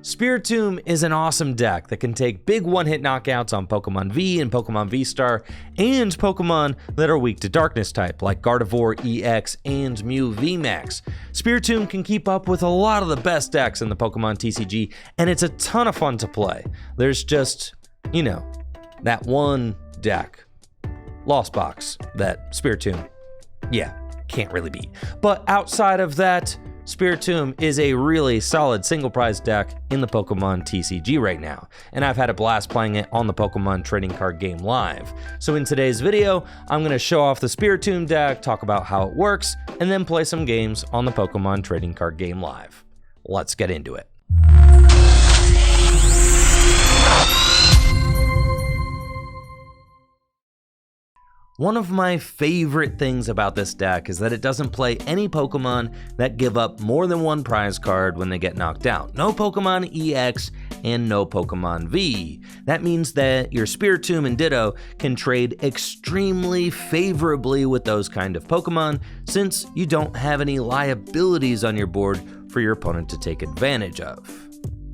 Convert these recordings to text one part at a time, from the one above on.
Spiritomb is an awesome deck that can take big one-hit knockouts on Pokemon V and Pokemon V-Star, and Pokemon that are weak to Darkness type, like Gardevoir EX and Mew VMAX. Spiritomb can keep up with a lot of the best decks in the Pokemon TCG, and it's a ton of fun to play. There's just, you know, that one deck, Lost Box, that Spiritomb, yeah, can't really beat. But outside of that, Spiritomb is a really solid single prize deck in the Pokemon TCG right now, and I've had a blast playing it on the Pokemon Trading Card Game Live. So in today's video, I'm going to show off the Spiritomb deck, talk about how it works, and then play some games on the Pokemon Trading Card Game Live. Let's get into it. One of my favorite things about this deck is that it doesn't play any Pokemon that give up more than one prize card when they get knocked out. No Pokemon EX and no Pokemon V. That means that your Spiritomb and Ditto can trade extremely favorably with those kind of Pokemon, since you don't have any liabilities on your board for your opponent to take advantage of.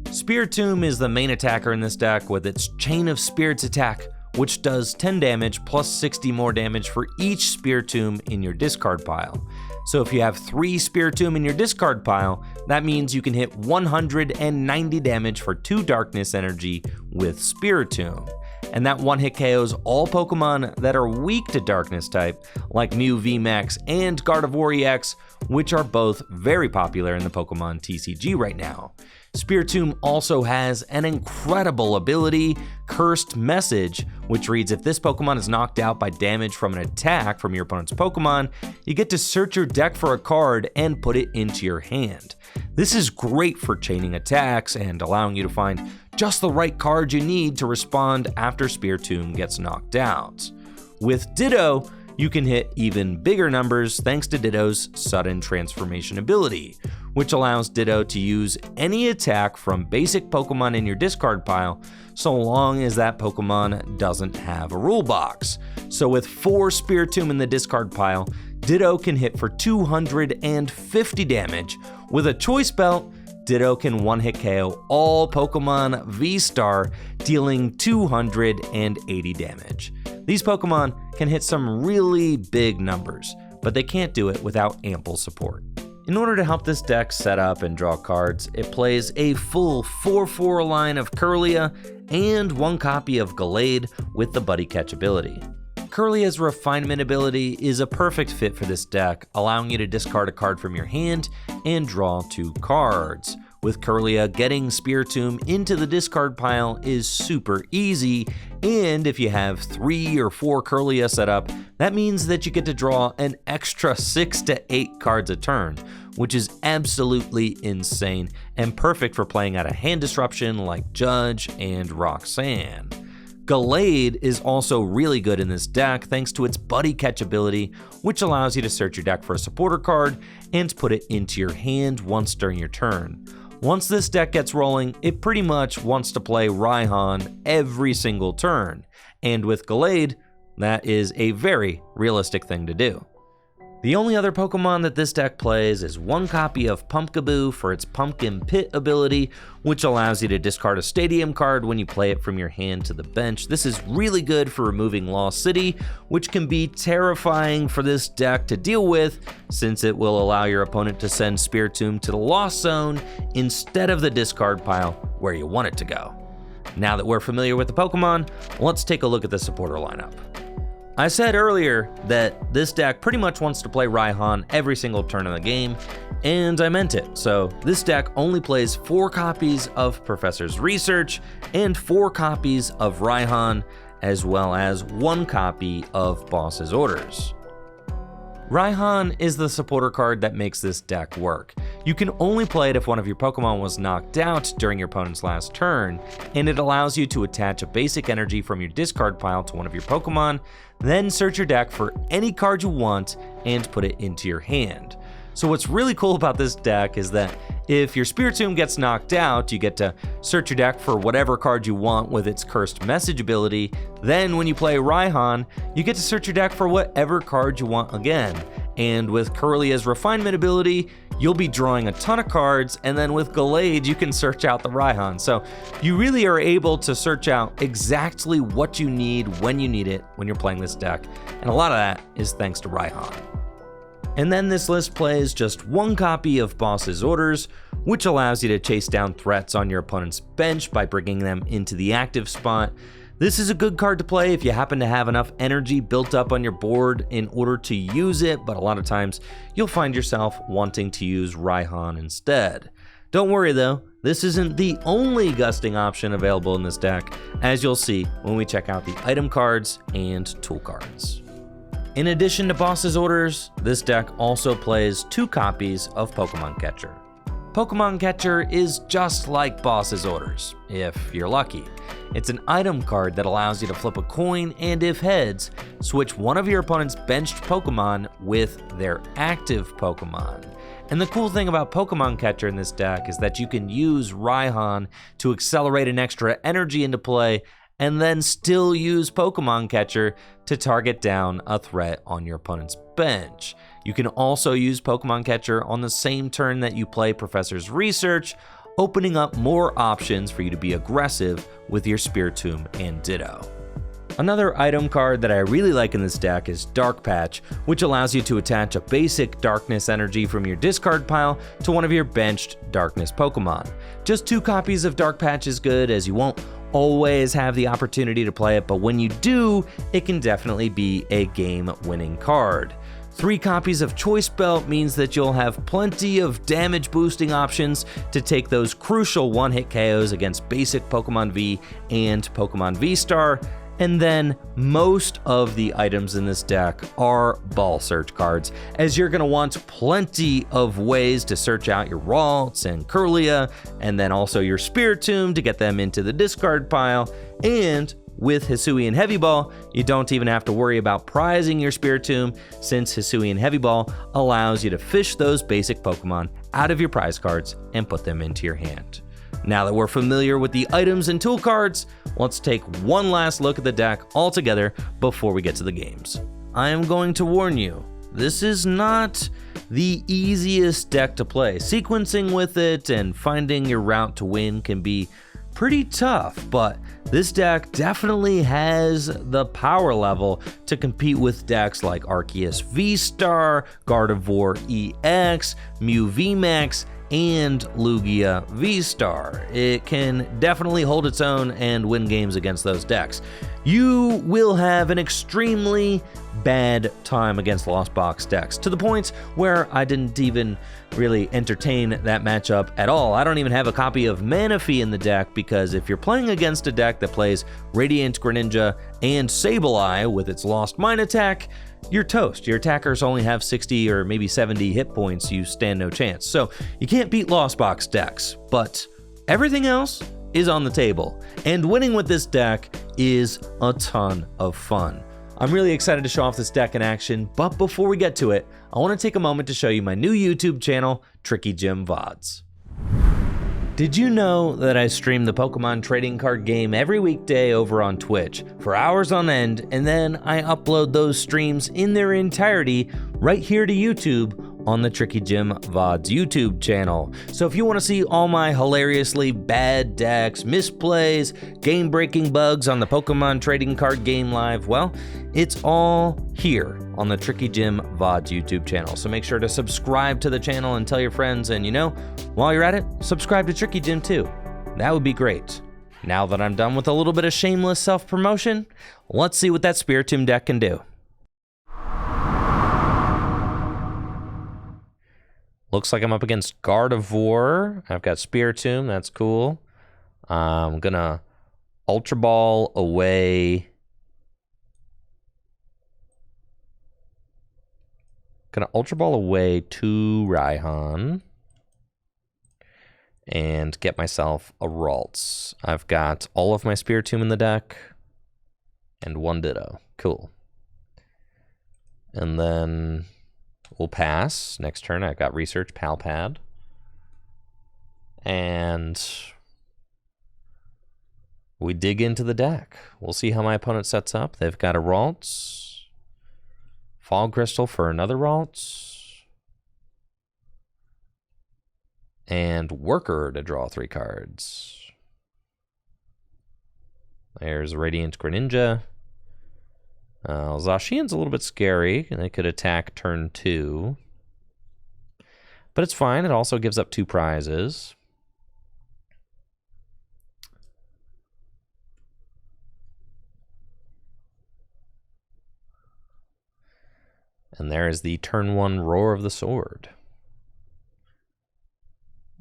Spiritomb is the main attacker in this deck with its Chain of Spirits attack, which does 10 damage plus 60 more damage for each Spiritomb in your discard pile. So if you have 3 Spiritomb in your discard pile, that means you can hit 190 damage for 2 Darkness Energy with Spiritomb. And that one-hit KOs all Pokemon that are weak to Darkness type, like Mew VMAX and Gardevoir EX, which are both very popular in the Pokemon TCG right now. Spiritomb also has an incredible ability, Cursed Message, which reads, if this Pokemon is knocked out by damage from an attack from your opponent's Pokemon, you get to search your deck for a card and put it into your hand. This is great for chaining attacks and allowing you to find just the right card you need to respond after Spiritomb gets knocked out. With Ditto, you can hit even bigger numbers thanks to Ditto's Sudden Transformation ability, which allows Ditto to use any attack from basic Pokemon in your discard pile, so long as that Pokemon doesn't have a rule box. So with 4 Spiritomb in the discard pile, Ditto can hit for 250 damage. With a Choice Belt, Ditto can one-hit KO all Pokemon V-Star, dealing 280 damage. These Pokemon can hit some really big numbers, but they can't do it without ample support. In order to help this deck set up and draw cards, it plays a full 4/4 line of Kirlia and 1 copy of Gallade with the Buddy Catch ability. Kirlia's Refinement ability is a perfect fit for this deck, allowing you to discard a card from your hand and draw 2 cards. With Kirlia, getting Spiritomb into the discard pile is super easy, and if you have 3 or 4 Kirlia set up, that means that you get to draw an extra 6 to 8 cards a turn, which is absolutely insane and perfect for playing out a hand disruption like Judge and Roxanne. Gallade is also really good in this deck thanks to its Buddy Catch ability, which allows you to search your deck for a supporter card and put it into your hand once during your turn. Once this deck gets rolling, it pretty much wants to play Raihan every single turn, and with Gallade, that is a very realistic thing to do. The only other Pokemon that this deck plays is 1 copy of Pumpkaboo for its Pumpkin Pit ability, which allows you to discard a Stadium card when you play it from your hand to the bench. This is really good for removing Lost City, which can be terrifying for this deck to deal with, since it will allow your opponent to send Spiritomb to the Lost Zone instead of the discard pile where you want it to go. Now that we're familiar with the Pokemon, let's take a look at the supporter lineup. I said earlier that this deck pretty much wants to play Raihan every single turn of the game, and I meant it. So this deck only plays 4 copies of Professor's Research and 4 copies of Raihan, as well as 1 copy of Boss's Orders. Raihan is the supporter card that makes this deck work. You can only play it if one of your Pokemon was knocked out during your opponent's last turn, and it allows you to attach a basic energy from your discard pile to one of your Pokemon, then search your deck for any card you want and put it into your hand. So what's really cool about this deck is that if your Spiritomb gets knocked out, you get to search your deck for whatever card you want with its Cursed Message ability. Then when you play Raihan, you get to search your deck for whatever card you want again. And with Kirlia's Refinement ability, you'll be drawing a ton of cards, and then with Gallade, you can search out the Raihan. So you really are able to search out exactly what you need when you need it when you're playing this deck, and a lot of that is thanks to Raihan. And then this list plays just one copy of Boss's Orders, which allows you to chase down threats on your opponent's bench by bringing them into the active spot. This is a good card to play if you happen to have enough energy built up on your board in order to use it, but a lot of times you'll find yourself wanting to use Raihan instead. Don't worry though, this isn't the only gusting option available in this deck, as you'll see when we check out the item cards and tool cards. In addition to Boss's Orders, this deck also plays 2 copies of Pokémon Catcher. Pokémon Catcher is just like Boss's Orders, if you're lucky. It's an item card that allows you to flip a coin and, if heads, switch one of your opponent's benched Pokémon with their active Pokémon. And the cool thing about Pokémon Catcher in this deck is that you can use Raihan to accelerate an extra energy into play and then still use Pokémon Catcher to target down a threat on your opponent's bench. You can also use Pokémon Catcher on the same turn that you play Professor's Research, opening up more options for you to be aggressive with your Spiritomb and Ditto. Another item card that I really like in this deck is Dark Patch, which allows you to attach a basic Darkness energy from your discard pile to one of your benched Darkness Pokemon. Just 2 copies of Dark Patch is good, as you won't always have the opportunity to play it, but when you do, it can definitely be a game-winning card. 3 copies of Choice Belt means that you'll have plenty of damage boosting options to take those crucial one-hit KOs against basic Pokemon V and Pokemon V-Star. And then most of the items in this deck are ball search cards, as you're going to want plenty of ways to search out your Ralts and Kirlia, and then also your Spiritomb to get them into the discard pile. And with Hisuian Heavy Ball, you don't even have to worry about prizing your Spiritomb, since Hisuian Heavy Ball allows you to fish those basic Pokemon out of your prize cards and put them into your hand. Now that we're familiar with the items and tool cards, let's take one last look at the deck altogether before we get to the games. I am going to warn you, this is not the easiest deck to play. Sequencing with it and finding your route to win can be pretty tough, but this deck definitely has the power level to compete with decks like Arceus V-Star, Gardevoir EX, Mew VMAX, and Lugia V-Star. It can definitely hold its own and win games against those decks. You will have an extremely bad time against Lost Box decks, to the point where I didn't even really entertain that matchup at all. I don't even have a copy of Manaphy in the deck, because if you're playing against a deck that plays Radiant Greninja and Sableye with its Lost Mine attack, you're toast. Your attackers only have 60 or maybe 70 hit points. You stand no chance. So you can't beat Lost Box decks, but everything else is on the table. And winning with this deck is a ton of fun. I'm really excited to show off this deck in action, but before we get to it, I want to take a moment to show you my new YouTube channel, Tricky Jim VODs. Did you know that I stream the Pokemon trading card game every weekday over on Twitch for hours on end, and then I upload those streams in their entirety right here to YouTube on the Tricky Jim VODs YouTube channel. So if you want to see all my hilariously bad decks, misplays, game-breaking bugs on the Pokemon trading card game live, well, it's all here on the Tricky Jim VODs YouTube channel. So make sure to subscribe to the channel and tell your friends, and you know, while you're at it, subscribe to Tricky Jim too. That would be great. Now that I'm done with a little bit of shameless self-promotion, let's see what that Spiritomb deck can do. Looks like I'm up against Gardevoir. I've got Spiritomb, that's cool. I'm gonna Ultra Ball away. Gonna Ultra Ball away to Raihan and get myself a Ralts. I've got all of my Spiritomb in the deck and 1 Ditto. Cool. And then we'll pass. Next turn, I've got Research, Pal Pad. And we dig into the deck. We'll see how my opponent sets up. They've got a Ralts. Fog Crystal for another Ralts. and Worker to draw 3 cards. There's Radiant Greninja. Zacian's a little bit scary, and they could attack turn 2. But it's fine, it also gives up 2 prizes. And there is the turn 1 Roar of the Sword.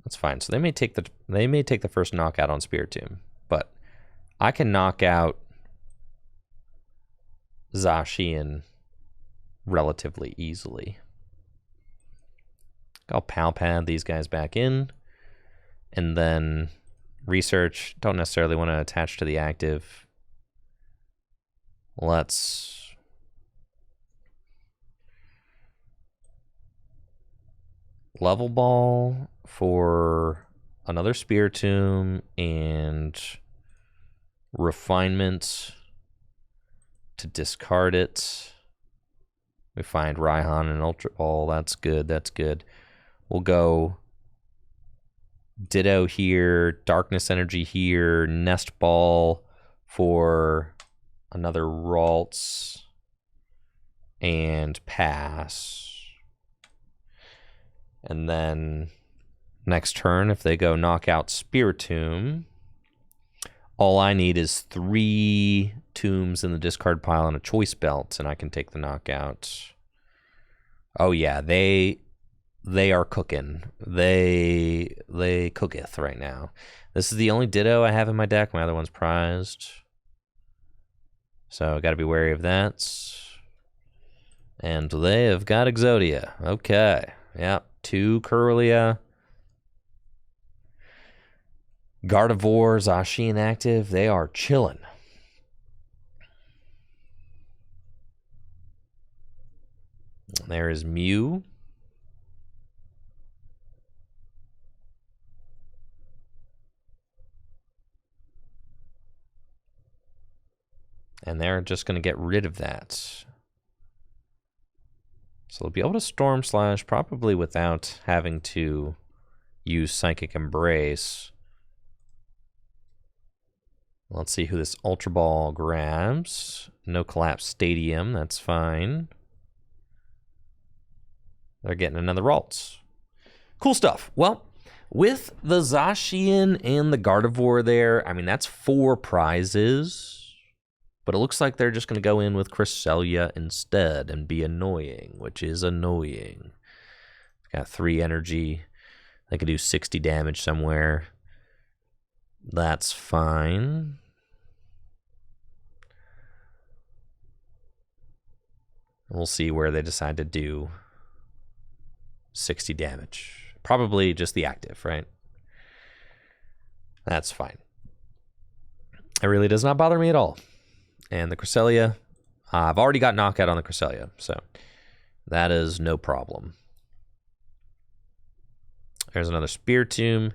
That's fine. So they may take the first knockout on Spiritomb, but I can knock out Zacian relatively easily. I'll Pal Pad these guys back in, and then research. Don't necessarily want to attach to the active. Let's Level Ball for another Spiritomb and Refinement to discard it. We find Raihan and Ultra Ball. That's good. That's good. We'll go Ditto here, Darkness Energy here, Nest Ball for another Ralts, and pass. And then next turn, if they go Knockout Spiritomb, all I need is 3 tombs in the discard pile and a Choice Belt, and I can take the knockout. Oh yeah, they are cooking. They cooketh right now. This is the only Ditto I have in my deck. My other one's prized, so I got to be wary of that. And they have got Exodia. Okay, yep, 2 Kirlia. Gardevoir, Zacian active, they are chilling. There is Mew. And they're just going to get rid of that. So they'll be able to Storm Slash probably without having to use Psychic Embrace. Let's see who this Ultra Ball grabs. No Collapse Stadium, that's fine. They're getting another Ralts. Cool stuff. Well, with the Zacian and the Gardevoir there, I mean, that's 4 prizes. But it looks like they're just going to go in with Cresselia instead and be annoying, which is annoying. Got 3 energy. They could do 60 damage somewhere. That's fine. We'll see where they decide to do 60 damage. Probably just the active, right? That's fine. It really does not bother me at all. And the Cresselia, I've already got knockout on the Cresselia, so that is no problem. There's another Spiritomb.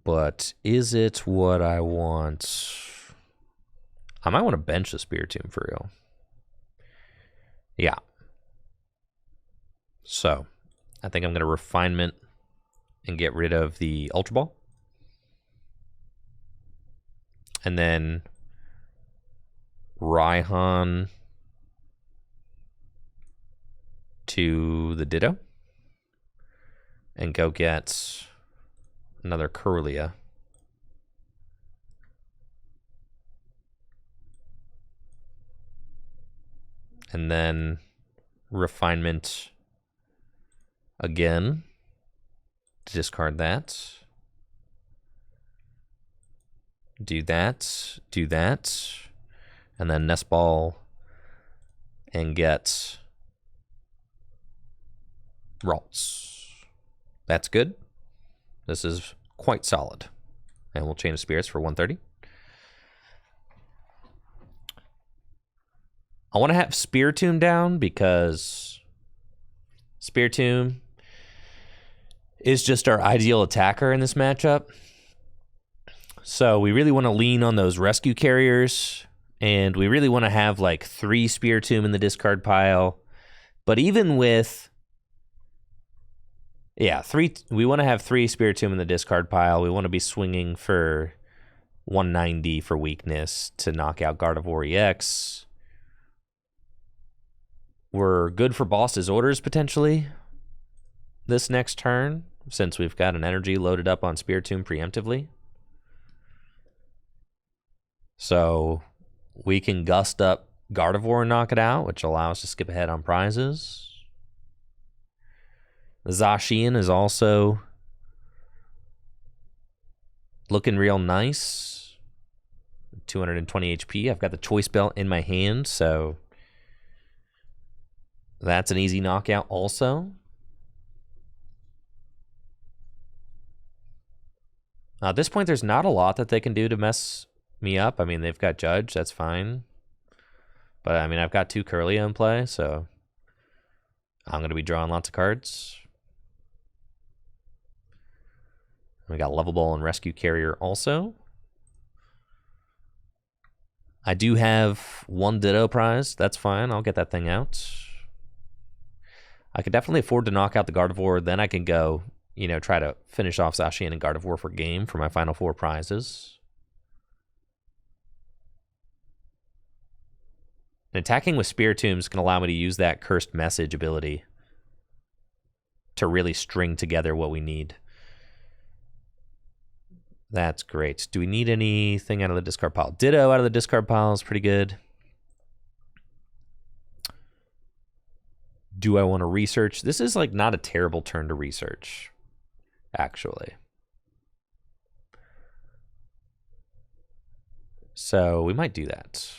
But is it what I want? I might want to bench the Spiritomb for real. Yeah. So, I think I'm going to Refinement and get rid of the Ultra Ball. And then Raihan to the Ditto. And go get another Kirlia. And then Refinement again to discard that. Do that, and then Nest Ball and get Ralts. That's good. This is quite solid. And we'll change spirits for 130. I want to have Spiritomb down because Spiritomb is just our ideal attacker in this matchup. So we really want to lean on those Rescue Carriers, and we really want to have like 3 Spiritomb in the discard pile. But even with Yeah, we want to have 3 Spiritomb in the discard pile. We want to be swinging for 190 for weakness to knock out Gardevoir EX. We're good for boss's orders, potentially, this next turn, since we've got an energy loaded up on Spiritomb preemptively. So we can gust up Gardevoir and knock it out, which allows us to skip ahead on prizes. The Zacian is also looking real nice. 220 HP. I've got the Choice Belt in my hand, so that's an easy knockout also. At this point, there's not a lot that they can do to mess me up. I mean, they've got Judge, that's fine. But, I mean, I've got 2 Kirlia in play, so I'm going to be drawing lots of cards. We got Level Ball and Rescue Carrier also. I do have 1 Ditto prize. That's fine. I'll get that thing out. I could definitely afford to knock out the Gardevoir. Then I can go, you know, try to finish off Zacian and Gardevoir for game for my final 4 prizes. And attacking with Spiritombs can allow me to use that Cursed Message ability to really string together what we need. That's great. Do we need anything out of the discard pile? Ditto out of the discard pile is pretty good. Do I want to research? This is like not a terrible turn to research, actually. So we might do that.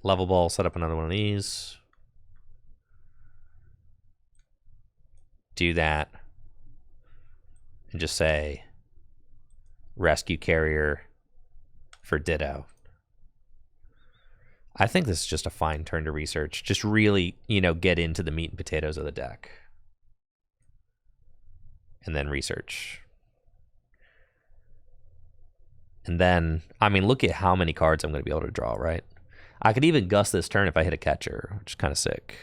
Level Ball, set up another one of these. Do that. And just say Rescue Carrier for Ditto. I think this is just a fine turn to research. Just really, you know, get into the meat and potatoes of the deck. And then research. And then, I mean, look at how many cards I'm going to be able to draw, right? I could even gust this turn if I hit a catcher, which is kind of sick.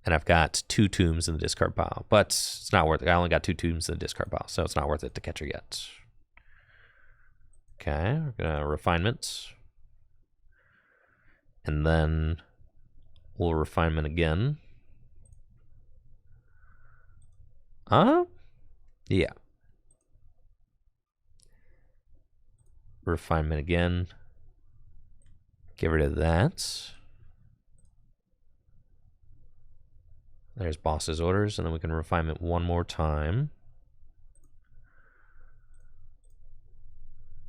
And I've got 2 tombs in the discard pile, but it's not worth it. I only got 2 tombs in the discard pile, so it's not worth it to catcher yet. Okay, we're gonna refinement. And then we'll refinement again. Yeah. Refinement again. Get rid of that. There's boss's orders, and then we can refinement one more time.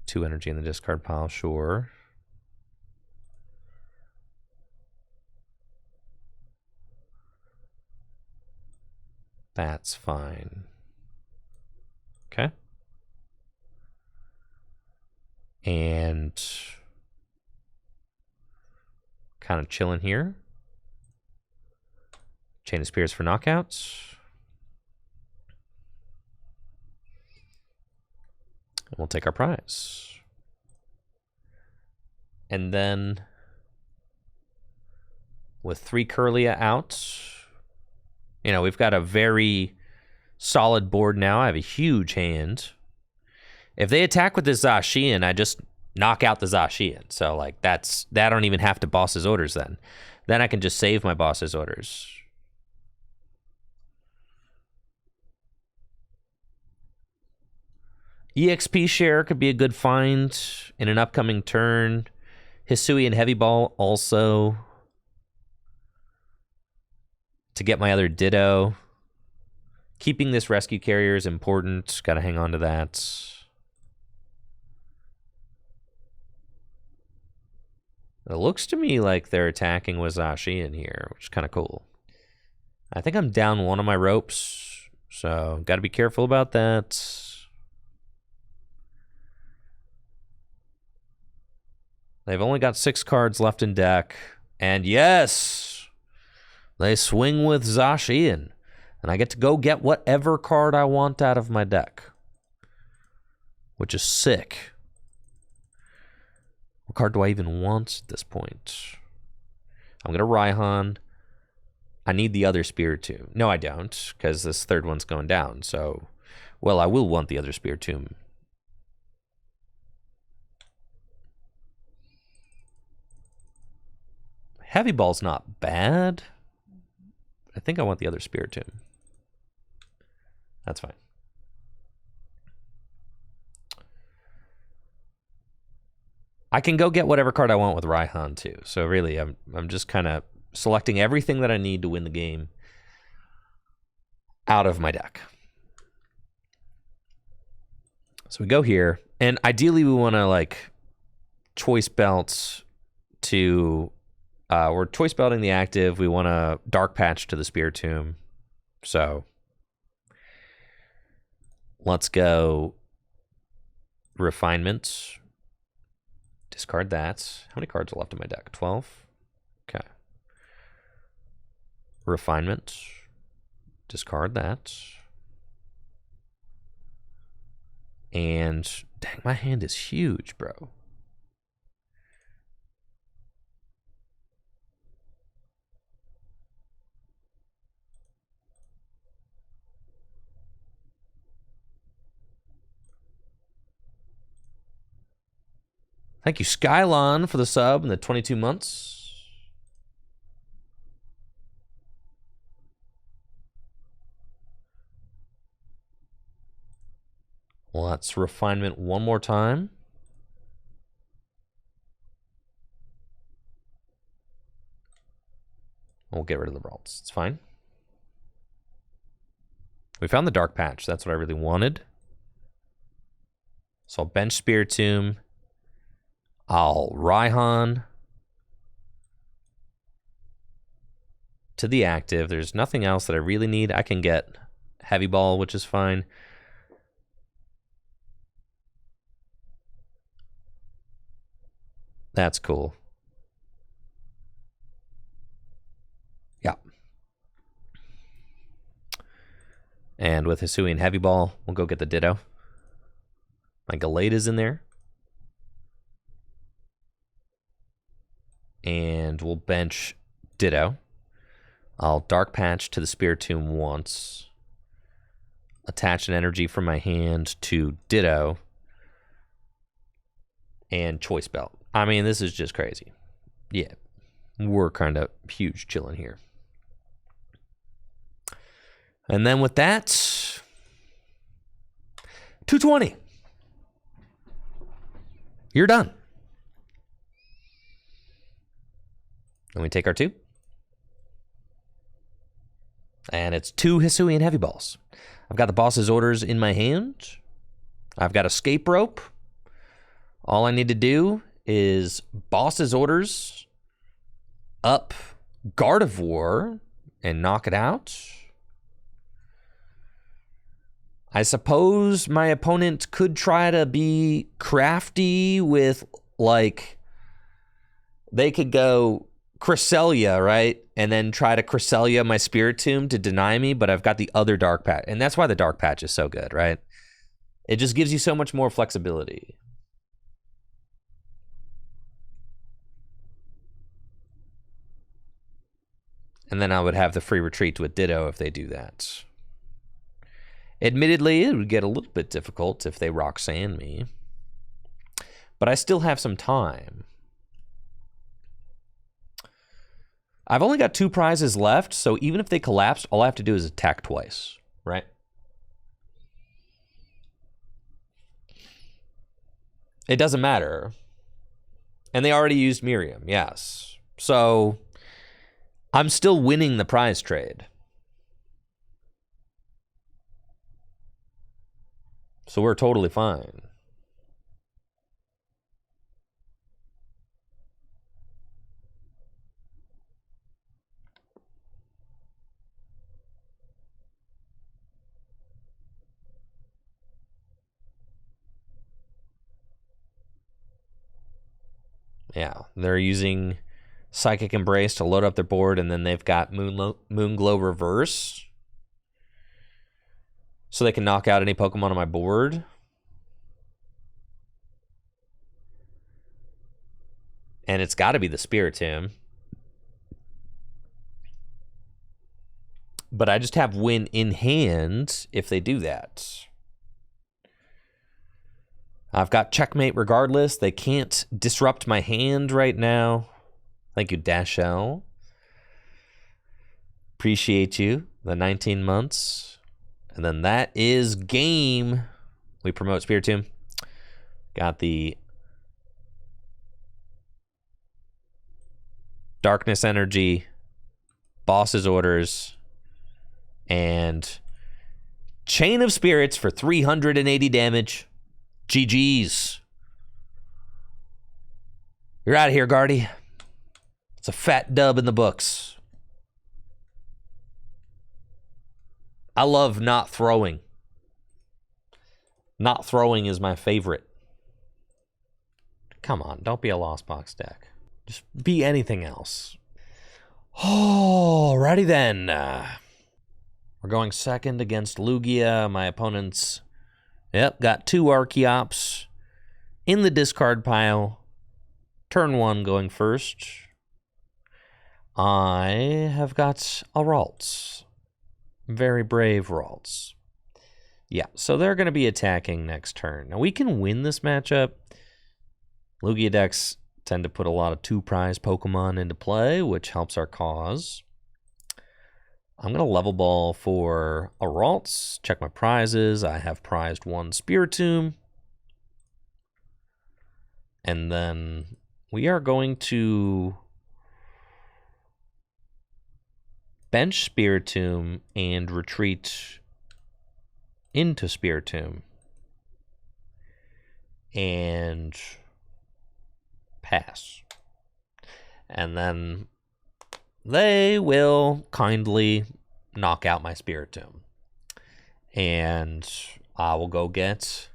2 energy in the discard pile, sure. That's fine. Okay. And kind of chilling here. Chain of Spears for knockouts. And we'll take our prize. And then with 3 Kirlia out, you know, we've got a very solid board now. I have a huge hand. If they attack with this Zacian, I just knock out the Zacian. So, like, that I don't even have to boss's orders then. Then I can just save my boss's orders. EXP share could be a good find in an upcoming turn. Hisuian Heavy Ball also to get my other Ditto. Keeping this Rescue Carrier is important. Got to hang on to that. It looks to me like they're attacking with Zacian here, which is kind of cool. I think I'm down one of my ropes, so got to be careful about that. They've only got 6 cards left in deck. And yes, they swing with Zacian. And I get to go get whatever card I want out of my deck. Which is sick. What card do I even want at this point? I'm going to Raihan. I need the other Spiritomb. No, I don't, because this third one's going down. So, well, I will want the other Spiritomb. Heavy Ball's not bad. I think I want the other Spiritomb. That's fine. I can go get whatever card I want with Raihan too. So really, I'm just kind of selecting everything that I need to win the game out of my deck. So we go here, and ideally we want to like choice belt to. We're choice belting the active. We want to Dark Patch to the Spiritomb. So let's go Refinement. Discard that. How many cards are left in my deck? 12? Okay. Refinement. Discard that. And dang, my hand is huge, bro. Thank you, Skylon, for the sub and the 22 months. Let's Refinement one more time. We'll get rid of the Ralts. It's fine. We found the Dark Patch. That's what I really wanted. So I'll bench Spiritomb. I'll Raihan to the active. There's nothing else that I really need. I can get Heavy Ball, which is fine. That's cool. Yeah. And with Hisuian Heavy Ball, we'll go get the Ditto. My Gallade is in there. And we'll bench Ditto. I'll Dark Patch to the Spiritomb once. Attach an energy from my hand to Ditto. And Choice Belt. I mean, this is just crazy. Yeah, we're kind of huge chilling here. And then with that, 220. You're done. And we take our 2. And it's 2 Hisuian Heavy Balls. I've got the boss's orders in my hand. I've got Escape Rope. All I need to do is boss's orders up Gardevoir and knock it out. I suppose my opponent could try to be crafty with, like, they could go Cresselia, right? And then try to Cresselia my Spiritomb to deny me, but I've got the other Dark Patch. And that's why the Dark Patch is so good, right? It just gives you so much more flexibility. And then I would have the free retreat with Ditto if they do that. Admittedly, it would get a little bit difficult if they Roxanne me. But I still have some time. I've only got 2 prizes left, so even if they collapse, all I have to do is attack twice, right? It doesn't matter. And they already used Miriam, yes. So I'm still winning the prize trade. So we're totally fine. Yeah, they're using Psychic Embrace to load up their board, and then they've got Moonglow Reverse. So they can knock out any Pokemon on my board. And it's got to be the Spiritomb. But I just have win in hand if they do that. I've got checkmate regardless. They can't disrupt my hand right now. Thank you, Dashell. Appreciate you. The 19 months. And then that is game. We promote Spiritomb. Got the Darkness Energy, Boss's Orders, and Chain of Spirits for 380 damage. GG's. You're out of here, Guardy. It's a fat dub in the books. I love not throwing. Not throwing is my favorite. Come on, don't be a Lost Box deck. Just be anything else. Alrighty then. We're going second against Lugia. My opponent's, got 2 Archeops in the discard pile. Turn 1 going first. I have got a Ralts. Very brave Ralts. Yeah, so they're going to be attacking next turn. Now we can win this matchup. Lugia decks tend to put a lot of 2-prize Pokemon into play, which helps our cause. I'm going to level ball for a Ralts, check my prizes. I have prized 1 Spiritomb. And then we are going to bench Spiritomb and retreat into Spiritomb. And pass. And then they will kindly knock out my Spiritomb. And I will go get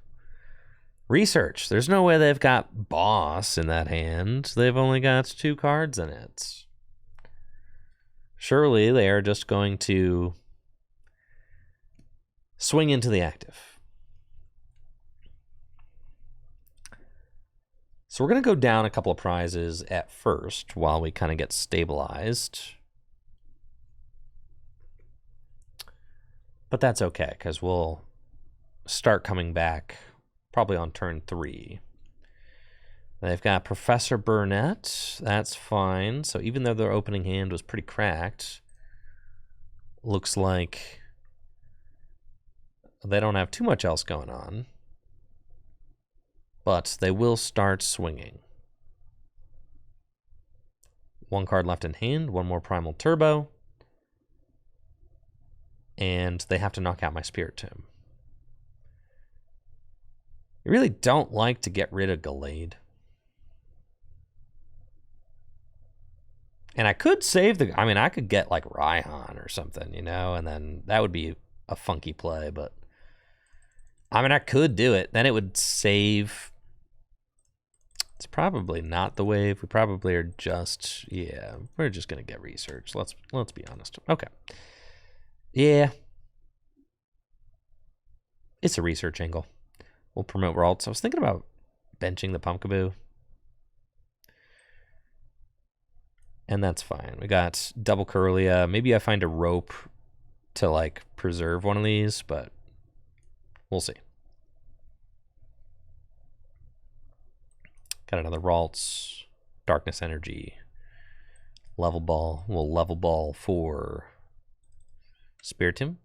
research. There's no way they've got boss in that hand. They've only got 2 cards in it. Surely they are just going to swing into the active. So we're going to go down a couple of prizes at first while we kind of get stabilized. But that's okay, because we'll start coming back probably on turn 3. They've got Professor Burnett. That's fine. So even though their opening hand was pretty cracked, looks like they don't have too much else going on. But they will start swinging. 1 card left in hand, 1 more Primal Turbo. And they have to knock out my Spiritomb. I really don't like to get rid of Gallade. And I could save the... I mean, I could get like Raihan or something, you know, and then that would be a funky play, but... I mean, I could do it. Then it would save... It's probably not the wave. We probably are just... Yeah, we're just going to get research. Let's be honest. Okay. Yeah. It's a research angle. We'll promote Ralts. I was thinking about benching the Pumpkaboo. And that's fine. We got double Kirlia. Maybe I find a rope to, like, preserve one of these, but we'll see. Got another Ralts. Darkness Energy. Level ball. We'll level ball for Spiritomb.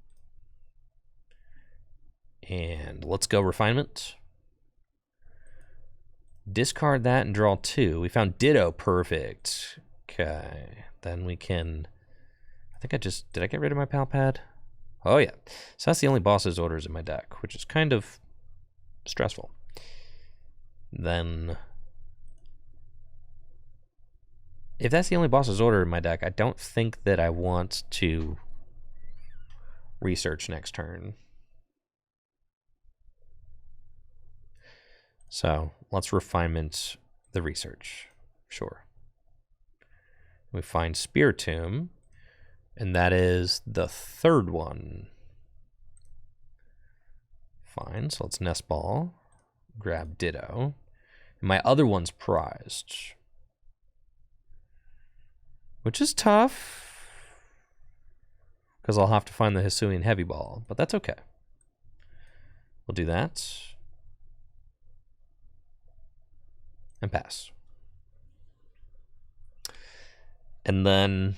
And let's go Refinement. Discard that and draw 2. We found Ditto. Perfect. Okay. Then we can... I think I just... Did I get rid of my Pal Pad? Oh, yeah. So that's the only boss's orders in my deck, which is kind of stressful. Then... If that's the only boss's order in my deck, I don't think that I want to research next turn. So let's Refinement the research. Sure. We find Spiritomb, and that is the 3rd one. Fine, so let's Nest Ball. Grab Ditto. And my other one's prized. Which is tough. because I'll have to find the Hisuian Heavy Ball, but that's okay. We'll do that. And pass. And then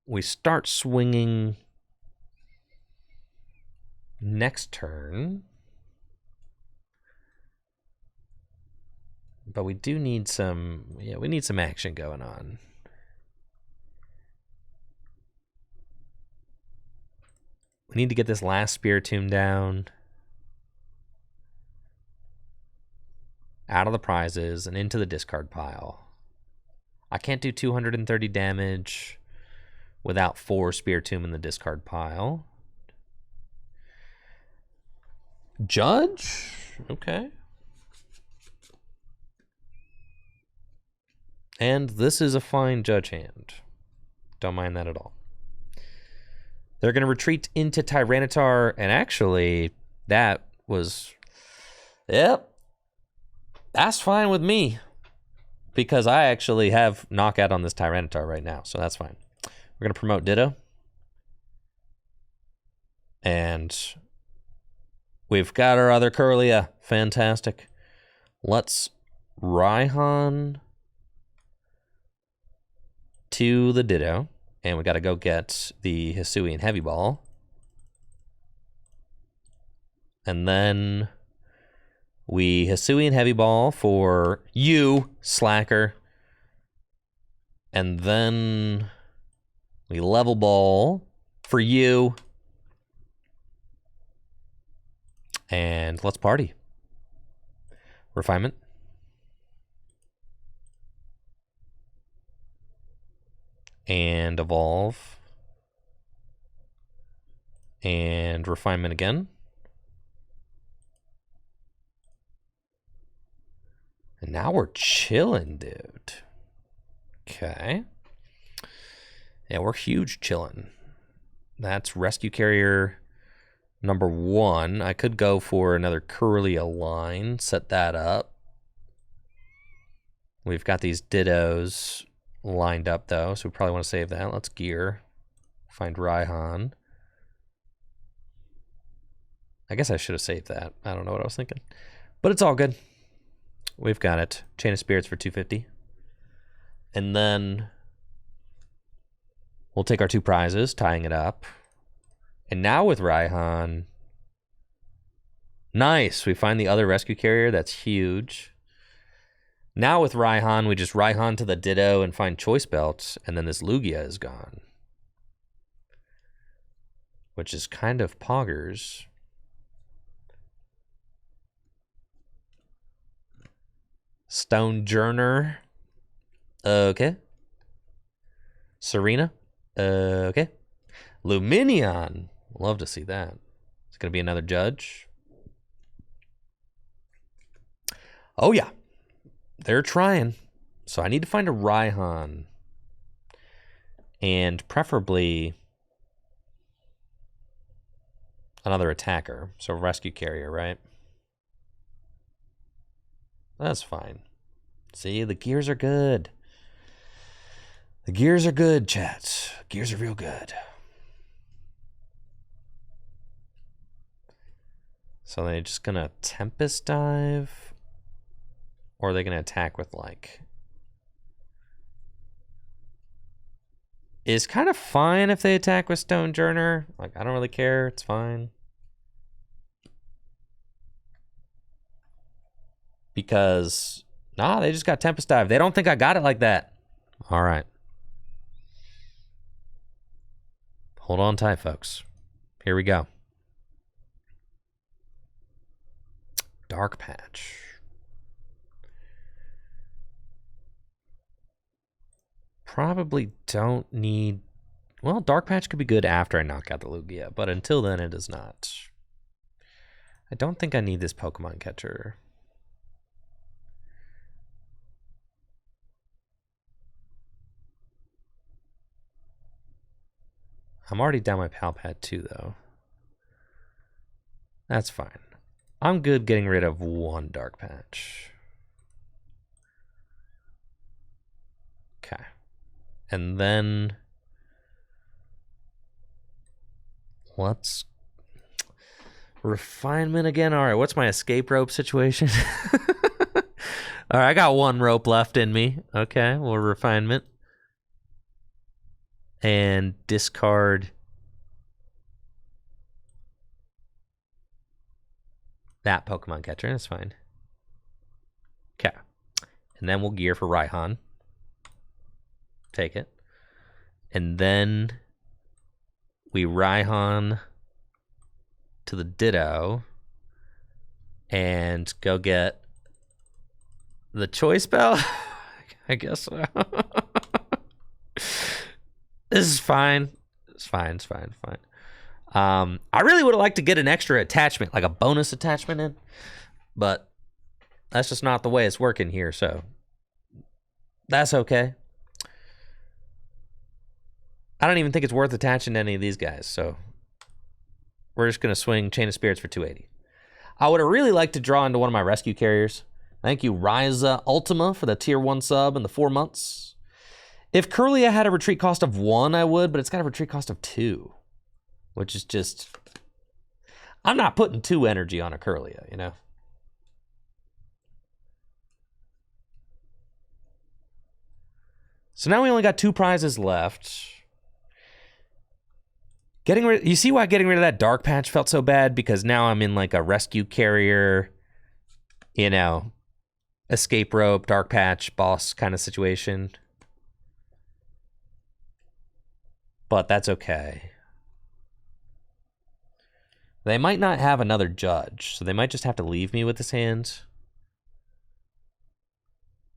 we start swinging next turn. But we do need some, we need some action going on. We need to get this last Spiritomb down, out of the prizes and into the discard pile. I can't do 230 damage without 4 Spiritomb in the discard pile. Judge? Okay. And this is a fine Judge hand. Don't mind that at all. They're going to retreat into Tyranitar, and actually, that was... Yep. That's fine with me, because I actually have knockout on this Tyranitar right now, so that's fine. We're going to promote Ditto. And we've got our other Kirlia. Fantastic. Let's Raihan to the Ditto. And we got to go get the Hisuian Heavy Ball. And then we Hisuian Heavy Ball for you, slacker. And then we Level Ball for you. And let's party. Refinement. And evolve. And refinement again. And now we're chilling, dude. Okay. Yeah, we're huge chilling. That's Rescue Carrier number 1. I could go for another Kirlia line, set that up. We've got these Dittos lined up though, so we probably want to save that. Let's gear. Find Raihan. I guess I should have saved that. I don't know what I was thinking. But it's all good. We've got it. Chain of Spirits for 250. And then we'll take our 2 prizes, tying it up. And now with Raihan, nice. We find the other Rescue Carrier. That's huge. Now with Raihan, we just Raihan to the Ditto and find Choice Belt, and then this Lugia is gone. Which is kind of poggers. Stonejourner. Okay. Serena. Okay. Luminion. Love to see that. It's going to be another Judge. Oh, yeah. They're trying. So I need to find a Raihan. And preferably another attacker. So Rescue Carrier, right? That's fine. See, the gears are good. The gears are good, chat. Gears are real good. So they're just going to Tempest Dive? Or are they going to attack with, like... It's kind of fine if they attack with Stonejourner. Like, I don't really care. It's fine. Because... Nah, they just got Tempest Dive. They don't think I got it like that. All right. Hold on tight, folks. Here we go. Dark Patch. Probably don't need... Well, Dark Patch could be good after I knock out the Lugia, but until then it is not. I don't think I need this Pokemon Catcher. I'm already down my Pal Pad 2, though. That's fine. I'm good getting rid of 1 Dark Patch. Okay. And then Let's refinement again. All right, what's my escape rope situation? All right, I got one rope left in me. Okay, well, refinement. And discard that Pokemon Catcher. That's fine. Okay. And then we'll gear for Raihan. Take it. And then we Raihan to the Ditto and go get the Choice Belt. I guess so. This is fine. It's fine. It's fine. Fine. I really would have liked to get an extra attachment, like a bonus attachment in, but that's just not the way it's working here, so that's okay. I don't even think it's worth attaching to any of these guys, so we're just going to swing Chain of Spirits for 280. I would have really liked to draw into one of my rescue carriers. Thank you, Ryza Ultima, for the tier 1 sub and the 4 months. If Kirlia had a retreat cost of 1, I would, but it's got a retreat cost of 2, which is just... I'm not putting 2 energy on a Kirlia, you know? So now we only got 2 prizes left. You see why getting rid of that Dark Patch felt so bad? Because now I'm in like a Rescue Carrier, you know, Escape Rope, Dark Patch, boss kind of situation. But that's okay. They might not have another judge, so they might just have to leave me with this hand.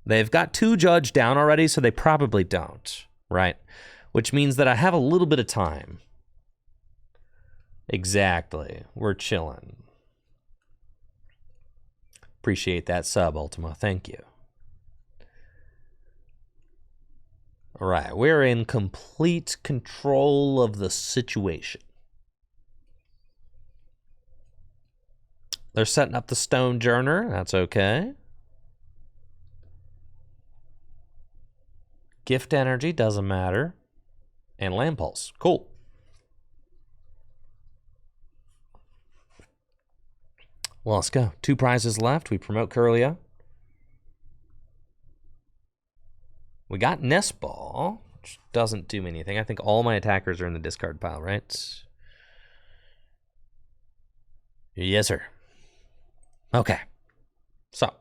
They've got 2 judge down already, so they probably don't, right? Which means that I have a little bit of time. Exactly. We're chilling. Appreciate that sub, Ultima. Thank you. All right, we're in complete control of the situation. They're setting up the Stone Journer. That's okay. Gift Energy doesn't matter. And Land Pulse. Cool. Well, let's go. 2 prizes left. We promote Kirlia. We got Nest Ball, which doesn't do me anything. I think all my attackers are in the discard pile, right? Yes, sir. Okay. So,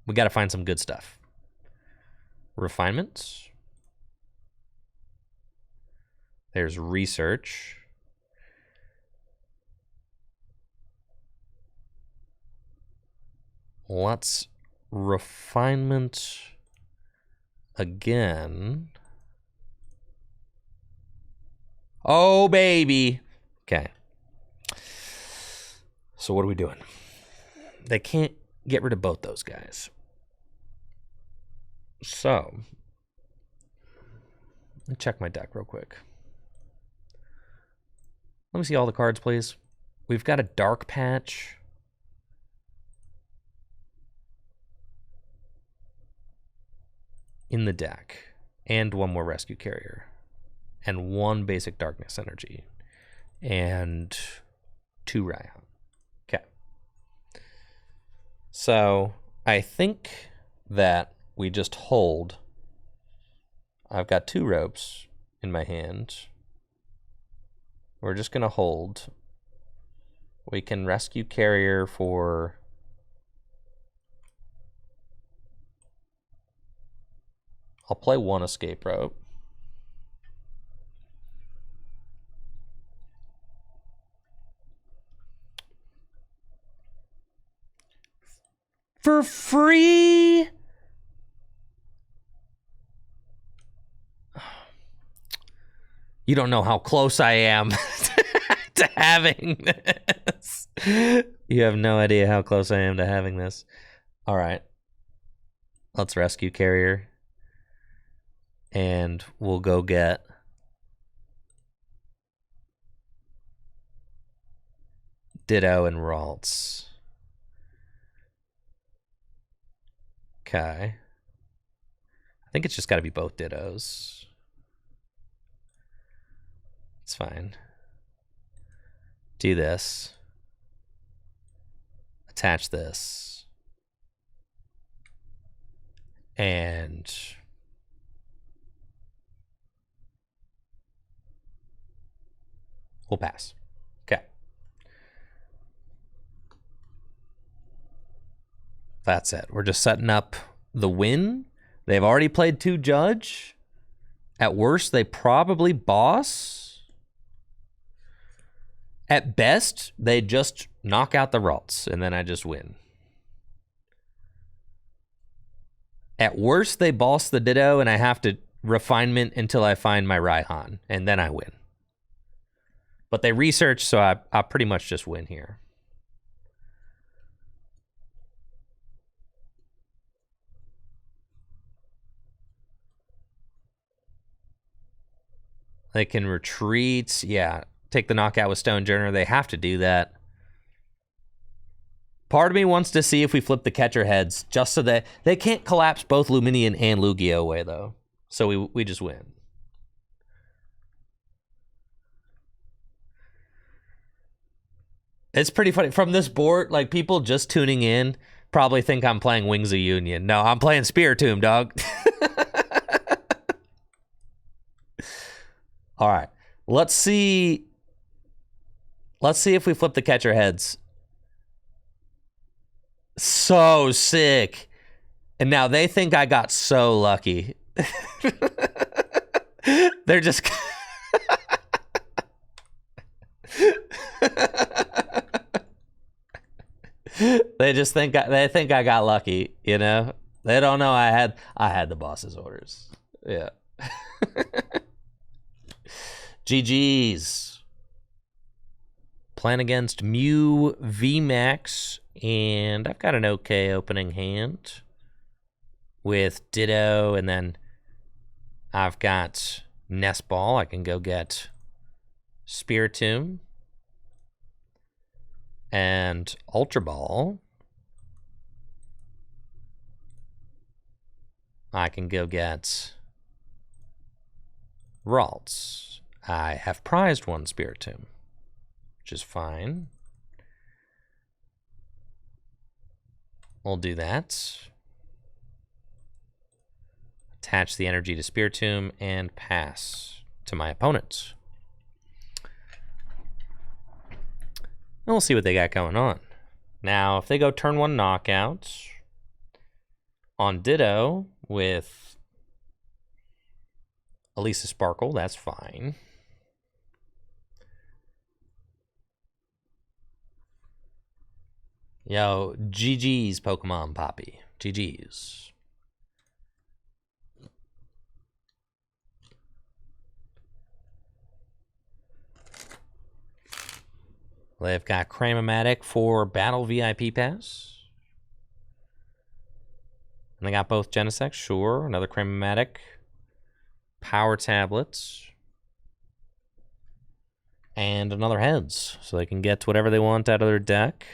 we got to find some good stuff. Refinements. There's Research. Let's refinement again. Oh, baby. Okay. So what are we doing? They can't get rid of both those guys. So, let me check my deck real quick. Let me see all the cards, please. We've got a Dark Patch. In the deck, and 1 more Rescue Carrier, and 1 basic Darkness Energy, and 2 Raihan. Okay. So I think that we just hold. I've got 2 ropes in my hand. We're just gonna hold. We can Rescue Carrier for... I'll play 1 Escape Rope. For free? You don't know how close I am to having this. You have no idea how close I am to having this. All right. Let's Rescue Carrier. And we'll go get Ditto and Ralts. Okay. I think it's just got to be both Dittos. It's fine. do this. Attach this. And we'll pass. Okay. That's it. We're just setting up the win. They've already played 2 judge. At worst, they probably boss. At best, they just knock out the Ralts, and then I just win. At worst, they boss the Ditto, and I have to refinement until I find my Raihan, and then I win. But they research, so I pretty much just win here. They can retreat. Yeah, take the knockout with Stonejourner. They have to do that. Part of me wants to see if we flip the catcher heads, just so that they can't collapse both Luminian and Lugia away, though. So we just win. It's pretty funny. From this board, like, people just tuning in probably think I'm playing Wings of Union. No, I'm playing Spiritomb, dog. All right. Let's see if we flip the catcher heads. So sick. And now they think I got so lucky. They're just they just think I got lucky, you know? They don't know I had the boss's orders. Yeah. GG's. Playing against Mew VMAX, and I've got an okay opening hand with Ditto, and then I've got Nest Ball. I can go get Spiritomb and Ultra Ball. I can go get Ralts. I have prized one Spiritomb, which is fine. We'll do that. Attach the energy to Spiritomb and pass to my opponent. And we'll see what they got going on. Now, if they go turn 1 knockout on Ditto with Elisa Sparkle, that's fine. Yo, GG's Pokemon Poppy. GG's. They've got Cramomatic for Battle VIP Pass. And they got both Genesects, sure. Another Cramomatic. Power Tablets. And another Heads. So they can get whatever they want out of their deck.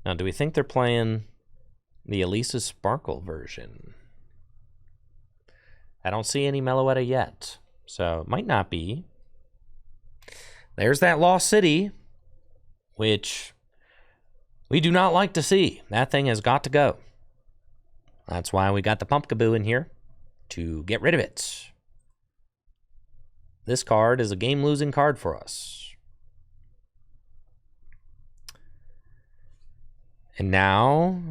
Now, do we think they're playing the Elisa Sparkle version? I don't see any Meloetta yet, so it might not be. There's that Lost City, which we do not like to see. That thing has got to go. That's why we got the Pumpkaboo in here, to get rid of it. This card is a game-losing card for us. And now,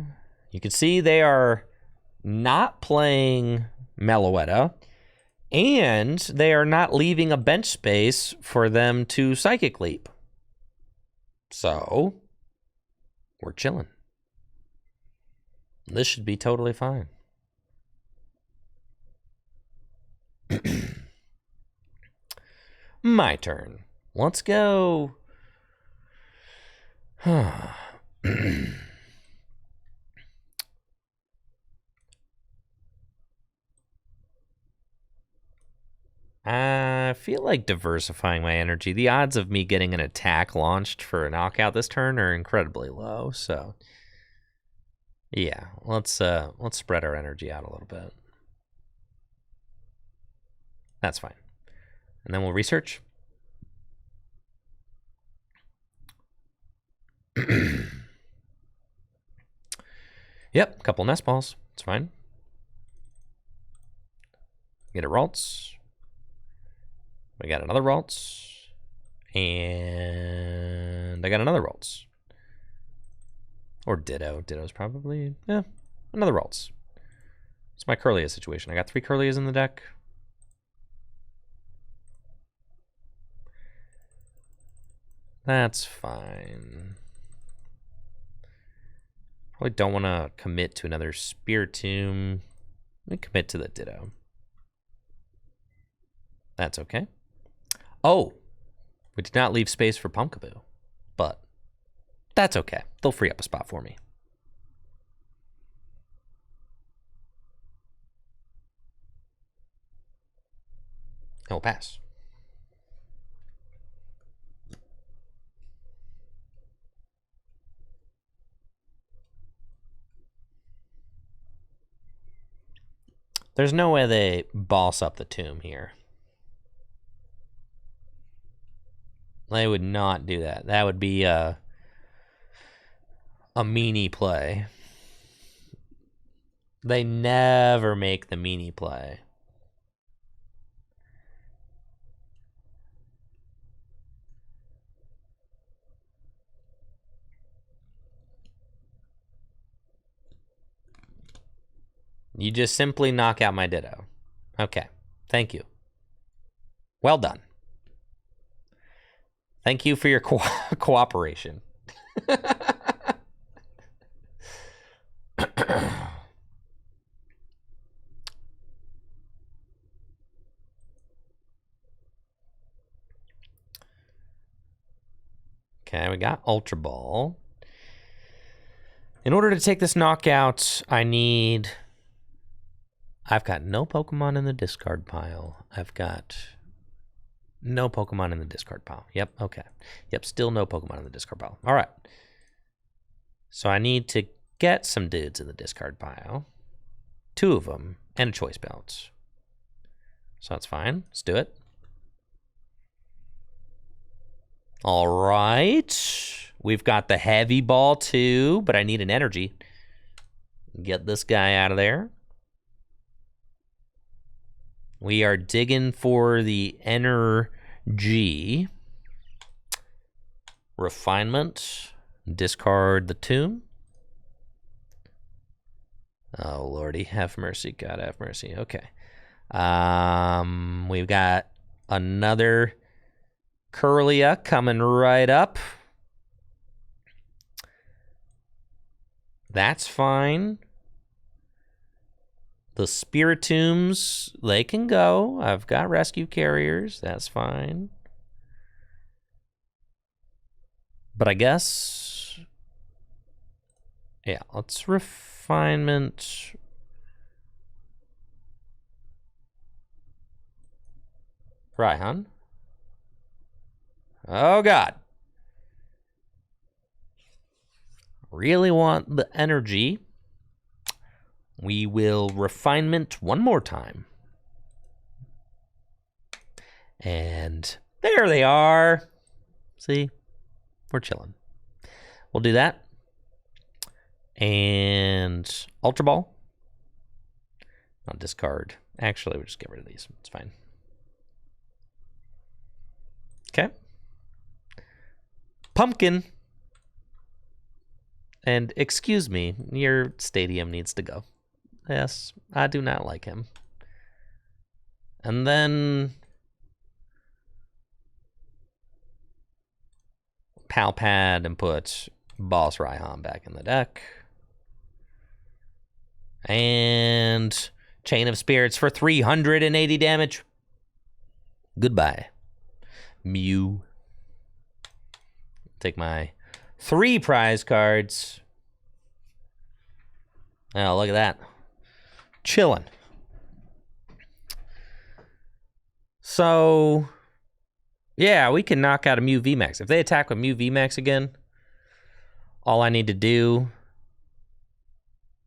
you can see they are not playing Meloetta, and they are not leaving a bench space for them to Psychic Leap. So, we're chilling. This should be totally fine. My turn. Let's go. I feel like diversifying my energy. The odds of me getting an attack launched for a knockout this turn are incredibly low, so yeah, let's spread our energy out a little bit. That's fine. And then we'll research. Yep, couple nest balls. It's fine. Get a Ralts. We got another Ralts. And I got another Ralts. Or Ditto. Ditto's probably, yeah, another Ralts. It's my Kirlia situation. I got 3 Kirlias in the deck. That's fine. Probably don't want to commit to another Spiritomb. Let me commit to the Ditto. That's okay. Oh, we did not leave space for Pumpkaboo, but that's okay. They'll free up a spot for me. And we'll pass. There's no way they boss up the tomb here. They would not do that. That would be a meanie play. They never make the meanie play. You just simply knock out my Ditto. Okay. Thank you. Well done. Thank you for your cooperation. Okay, we got Ultra Ball. In order to take this knockout, I've got no Pokemon in the discard pile. I've got no Pokemon in the discard pile. Yep, okay. Yep, still no Pokemon in the discard pile. All right. So I need to get some dudes in the discard pile. 2 of them, and a Choice Belt. So that's fine. Let's do it. All right. We've got the heavy ball too, but I need an energy. Get this guy out of there. We are digging for the energy. Refinement. Discard the tomb. Oh, Lordy, have mercy. God, have mercy. Okay. We've got another Kirlia coming right up. That's fine. The Spiritombs, they can go. I've got Rescue Carriers. That's fine. But I guess, yeah, let's refinement. Raihan. Oh, God. Really want the energy. We will refinement one more time. And there they are. See? We're chilling. We'll do that. And Ultra Ball. I'll discard. Actually, we'll just get rid of these. It's fine. Okay. Pumpkin. And excuse me, your stadium needs to go. Yes, I do not like him. And then Pal Pad and put Boss Raihan back in the deck. And Chain of Spirits for 380 damage. Goodbye, Mew. Take my 3 prize cards. Oh, look at that. Chilling. So, yeah, we can knock out a Mew VMAX. If they attack with Mew VMAX again, all I need to do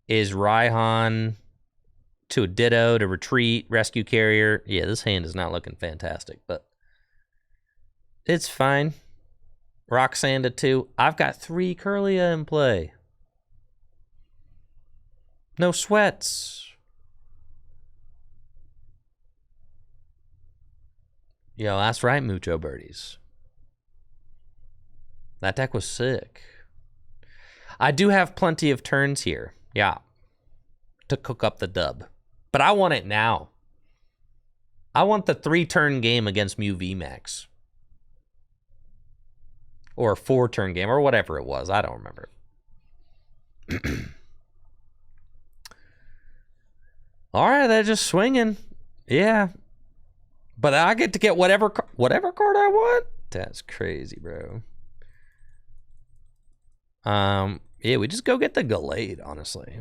is Raihan to a Ditto to retreat, Rescue Carrier. Yeah, this hand is not looking fantastic, but It's fine. Roxanne to 2. I've got 3 Kirlia in play. No sweats. Yo, that's right, Mucho Birdies. That deck was sick. I do have plenty of turns here, yeah, to cook up the dub. But I want it now. I want the 3-turn game against Mew VMAX. Or a 4-turn game, or whatever it was. I don't remember. All right, they're just swinging. Yeah. But I get to get whatever card I want? That's crazy, bro. Yeah, we just go get the Gallade, honestly.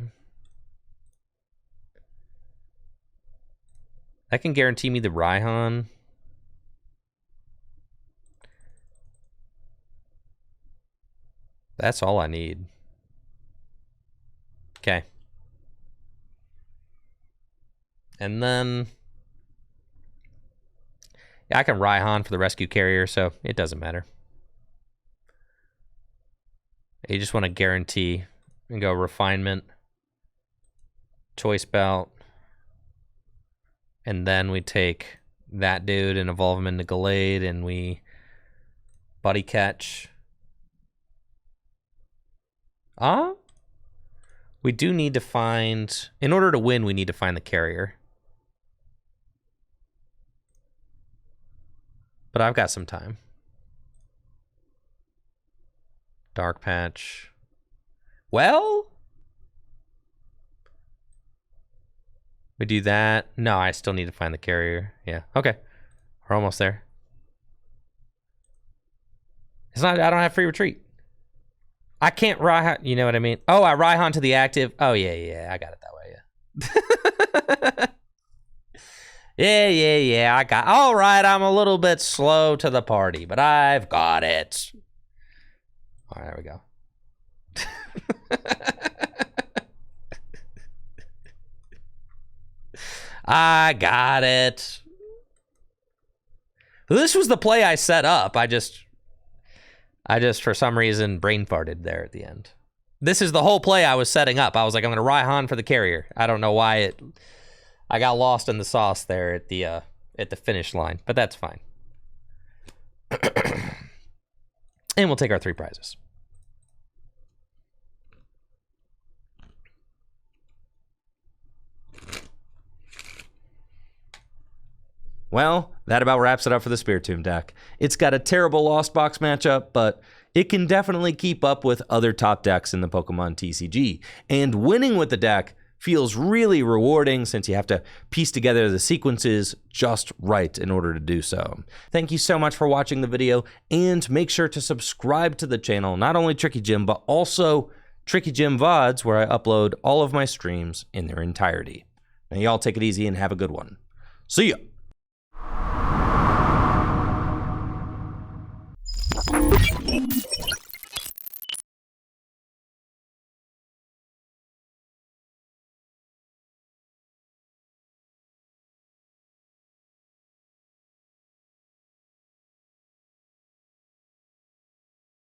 That can guarantee me the Raihan. That's all I need. Okay. And then... yeah, I can Raihan for the Rescue Carrier, so it doesn't matter. You just want to guarantee and go Refinement, Choice Belt, and then we take that dude and evolve him into Gallade, and we Buddy Catch. We do need to find... in order to win, we need to find the carrier. But I've got some time. Dark Patch. Well, we do that. No, I still need to find the carrier. Yeah, okay. We're almost there. It's not, I don't have free retreat. I can't Raihan, you know what I mean? Oh, I Raihan to the active. Oh, yeah, I got it that way, yeah. Yeah, I got, all right, I'm a little bit slow to the party, but I've got it. All right, there we go. I got it. This was the play I set up. I just for some reason brain farted there at the end. This is the whole play I was setting up. I was like, I'm gonna Raihan for the carrier. I don't know why I got lost in the sauce there at the finish line, but that's fine. And we'll take our 3 prizes. Well, that about wraps it up for the Spiritomb deck. It's got a terrible Lost Box matchup, but it can definitely keep up with other top decks in the Pokemon TCG. And winning with the deck feels really rewarding since you have to piece together the sequences just right in order to do so. Thank you so much for watching the video, and make sure to subscribe to the channel, not only Tricky Jim, but also Tricky Jim VODs, where I upload all of my streams in their entirety. Now y'all take it easy and have a good one. See ya!